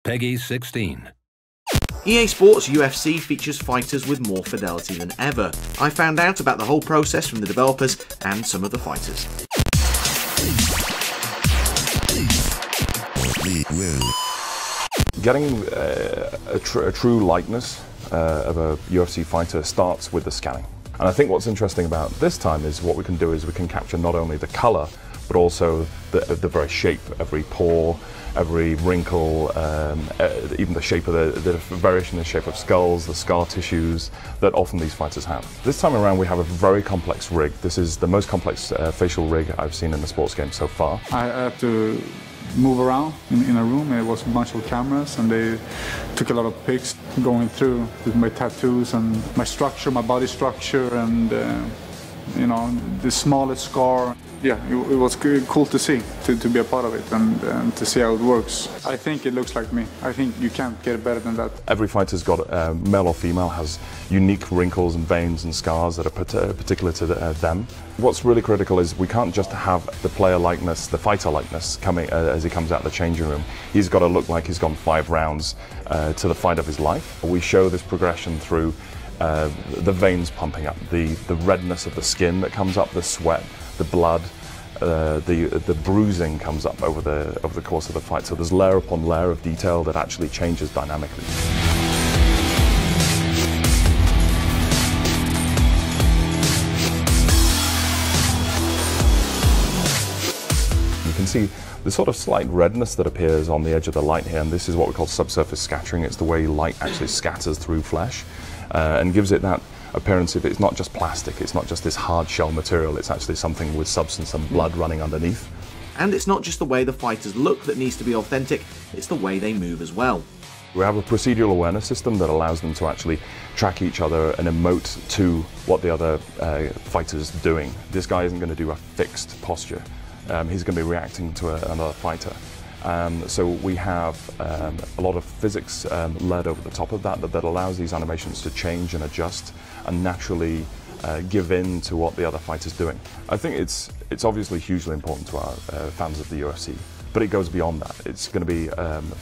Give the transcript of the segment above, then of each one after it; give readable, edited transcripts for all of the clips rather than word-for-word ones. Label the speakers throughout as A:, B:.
A: Peggy 16.
B: EA Sports UFC features fighters with more fidelity than ever. I found out about the whole process from the developers and some of the fighters.
C: Getting a true likeness of a UFC fighter starts with the scanning. And I think what's interesting about this time is what we can do is we can capture not only the color, but also the very shape, every pore, every wrinkle, even the shape of the variation in the shape of skulls, the scar tissues that often these fighters have. This time around we have a very complex rig. This is the most complex facial rig I've seen in the sports game so far.
D: I had to move around in a room, and it was a bunch of cameras, and they took a lot of pics going through with my tattoos and my structure, my body structure, and you know, the smallest scar. Yeah, it was cool to see, to be a part of it and to see how it works. I think it looks like me. I think you can't get better than that.
C: Every fighter's got, male or female, has unique wrinkles and veins and scars that are particular to them. What's really critical is we can't just have the player likeness, the fighter likeness coming as he comes out of the changing room. He's got to look like he's gone 5 rounds to the fight of his life. We show this progression through the veins pumping up, the redness of the skin that comes up, the sweat, the blood, the bruising comes up over the course of the fight. So there's layer upon layer of detail that actually changes dynamically. You can see the sort of slight redness that appears on the edge of the light here, and this is what we call subsurface scattering. It's the way light actually scatters through flesh and gives it that appearance of it's not just plastic, it's not just this hard shell material, it's actually something with substance and blood running underneath.
B: And it's not just the way the fighters look that needs to be authentic, it's the way they move as well.
C: We have a procedural awareness system that allows them to actually track each other and emote to what the other fighter's doing. This guy isn't going to do a fixed posture, he's going to be reacting to another fighter. So we have a lot of physics led over the top of that allows these animations to change and adjust and naturally give in to what the other fighter's doing. I think it's obviously hugely important to our fans of the UFC, but it goes beyond that. It's going to be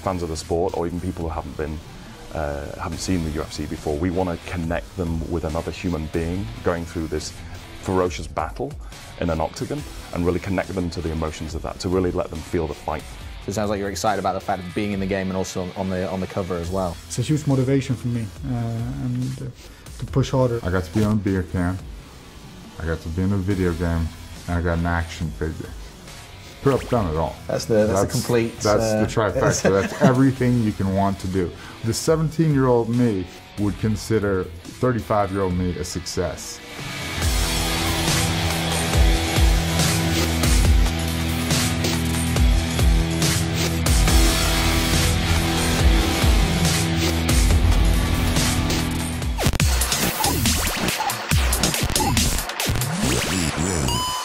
C: fans of the sport, or even people who haven't seen the UFC before. We want to connect them with another human being going through this ferocious battle in an octagon and really connect them to the emotions of that, to really let them feel the fight.
E: It sounds like you're excited about the fact of being in the game and also on the cover as well.
F: It's a huge motivation for me and to push harder.
G: I got to be on a beer can, I got to be in a video game, and I got an action figure. Pretty much done it all.
E: That's the complete...
G: That's the trifecta. That's everything you can want to do. The 17-year-old me would consider 35-year-old me a success.
A: Win.